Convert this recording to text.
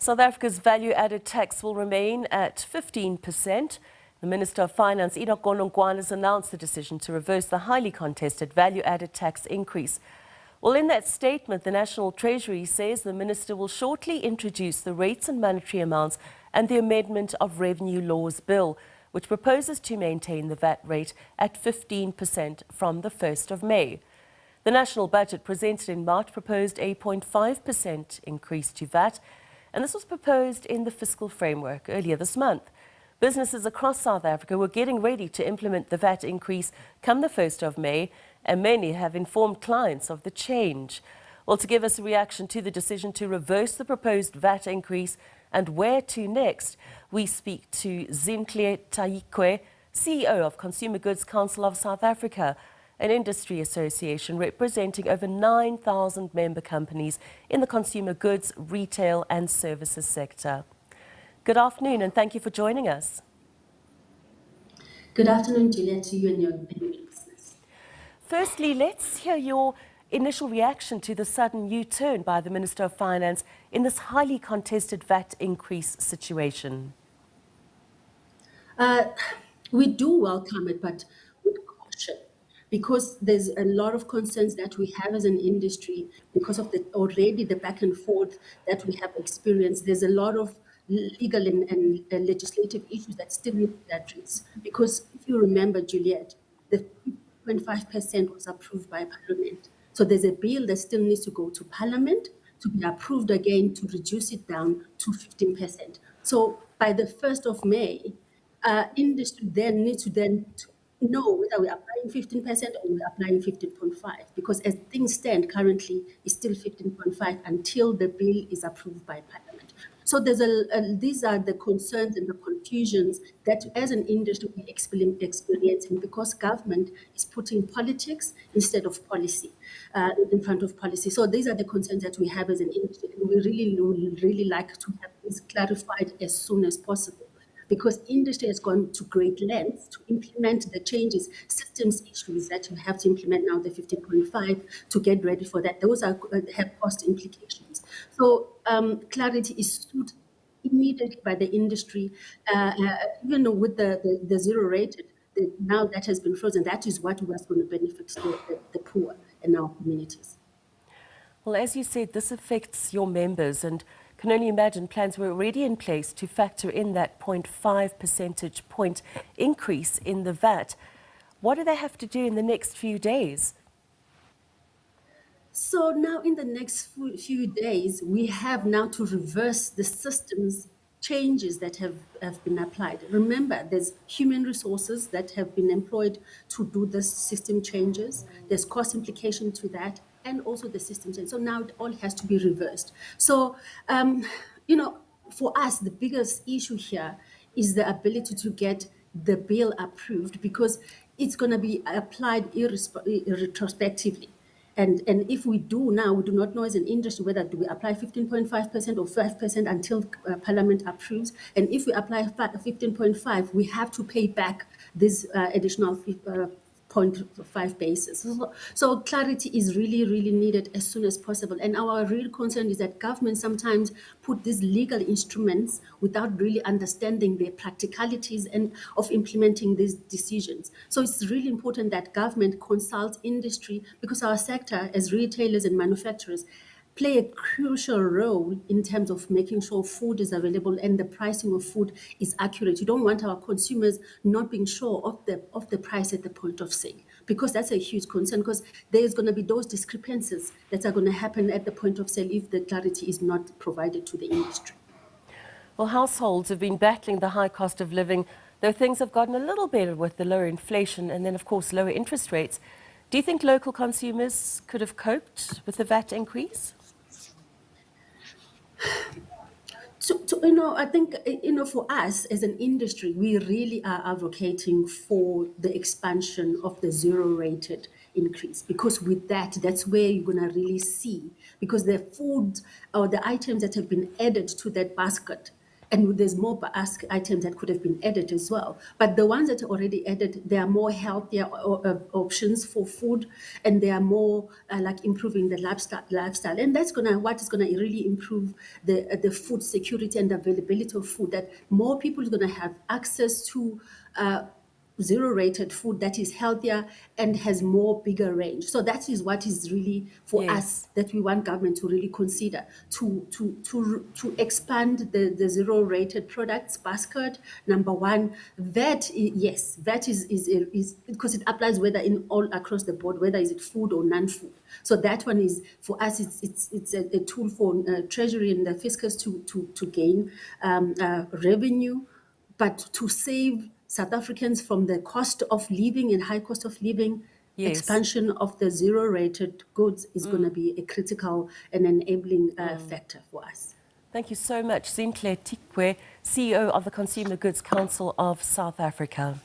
South Africa's value-added tax will remain at 15%. The Minister of Finance, Enoch Godongwana, has announced the decision to reverse the highly contested value-added tax increase. Well, in that statement, the National Treasury says the Minister will shortly introduce the rates and monetary amounts and the Amendment of Revenue Laws Bill, which proposes to maintain the VAT rate at 15% from the 1st of May. The national budget presented in March proposed a 0.5% increase to VAT, and this was proposed in the fiscal framework earlier this month. Businesses across South Africa were getting ready to implement the VAT increase come the 1st of May, and many have informed clients of the change. Well, to give us a reaction to the decision to reverse the proposed VAT increase and where to next, we speak to Zinhle Tyikwe, CEO of Consumer Goods Council of South Africa, an industry association representing over 9,000 member companies in the consumer goods, retail and services sector. Good afternoon and thank you for joining us. Good afternoon, Julia, to you and your listeners. Firstly, let's hear your initial reaction to the sudden U-turn by the Minister of Finance in this highly contested VAT increase situation. We do welcome it, but with caution, because there's a lot of concerns that we have as an industry because of already the back and forth that we have experienced. There's a lot of legal and legislative issues that still need to be addressed. Because if you remember, Juliet, the 0.5% was approved by Parliament. So there's a bill that still needs to go to Parliament to be approved again to reduce it down to 15%. So by the 1st of May, industry then needs to know whether we're applying 15% or we're applying 15.5, because as things stand currently, it's still 15.5 until the bill is approved by Parliament. So there's these are the concerns and the confusions that as an industry we're experiencing, because government is putting politics instead of policy in front of policy. So these are the concerns that we have as an industry, and we really like to have this clarified as soon as possible, because industry has gone to great lengths to implement the changes, systems issues that you have to implement now, the 15.5, to get ready for that. Those have cost implications. So clarity is sought immediately by the industry, even with the zero rated, now that has been frozen. That is what was going to benefit the poor in our communities. Well, as you said, this affects your members, and can only imagine plans were already in place to factor in that 0.5 percentage point increase in the VAT. What do they have to do in the next few days? So now in the next few days, we have now to reverse the systems changes that have been applied. Remember, there's human resources that have been employed to do the system changes. There's cost implication to that, and also the system change. So now it all has to be reversed. So, for us, the biggest issue here is the ability to get the bill approved, because it's going to be applied retrospectively. And if we do now, we do not know as an industry whether do we apply 15.5% or 5% until Parliament approves. And if we apply 15.5, we have to pay back this additional 0.5 basis. So clarity is really needed as soon as possible. And our real concern is that government sometimes put these legal instruments without really understanding the practicalities and of implementing these decisions. So it's really important that government consults industry, because our sector as retailers and manufacturers play a crucial role in terms of making sure food is available and the pricing of food is accurate. You don't want our consumers not being sure of the price at the point of sale, because that's a huge concern, because there's going to be those discrepancies that are going to happen at the point of sale if the clarity is not provided to the industry. Well, households have been battling the high cost of living, though things have gotten a little better with the lower inflation and then, of course, lower interest rates. Do you think local consumers could have coped with the VAT increase? So, I think, for us as an industry, we really are advocating for the expansion of the zero-rated increase, because with that, that's where you're going to really see, because the food or the items that have been added to that basket And there's more ask items that could have been added as well. But the ones that are already added, there are more healthier options for food, and they are more like improving the lifestyle. And that's what is gonna really improve the food security and availability of food. That more people are gonna have access to zero-rated food that is healthier and has more bigger range. So that is what is really for us Yes. that we want government to really consider to expand the zero-rated products basket. Number one, VAT, yes, VAT is because it applies whether in all across the board, whether is it food or non-food. So that one is for us. It's a tool for Treasury and the fiscals to gain revenue, but to save South Africans from the cost of living and high cost of living. Yes. Expansion of the zero-rated goods is going to be a critical and enabling factor for us. Thank you so much, Zinhle Tyikwe, CEO of the Consumer Goods Council of South Africa.